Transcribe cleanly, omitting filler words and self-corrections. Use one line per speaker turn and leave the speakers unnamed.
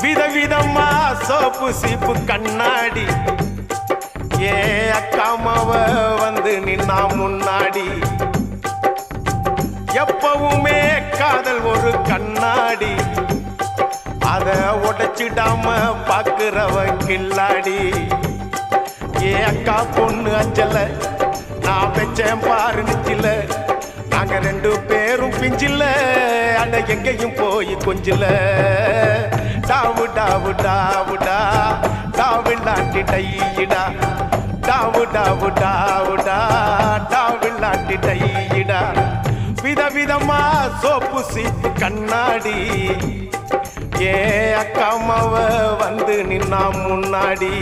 விதவிதமா சோப்பு சீப்பு கண்ணாடி ஏ அக்காமாவ வந்து நின்னா முன்னாடி எப்பவுமே காதல் ஒரு கண்ணாடி அத உடைச்சிடாம பாக்குறவ கில்லாடி ஏ அக்கா பொண்ணு அஞ்சல நான் வச்சேன் பாரு நிச்சில நாங்க ரெண்டு பேரும் பிஞ்சில அட எங்கேயும் போய் கொஞ்சில டாவு டாவு டாவுடா டாவில்லாட்டி டையிடா டாவு டாவு டாவுடா டாவில்லாட்டி டையிடா விதவிதமா சோப்பு சீப்பு கண்ணாடி ஏ அக்காமாவ வந்து நின்னா முன்னாடி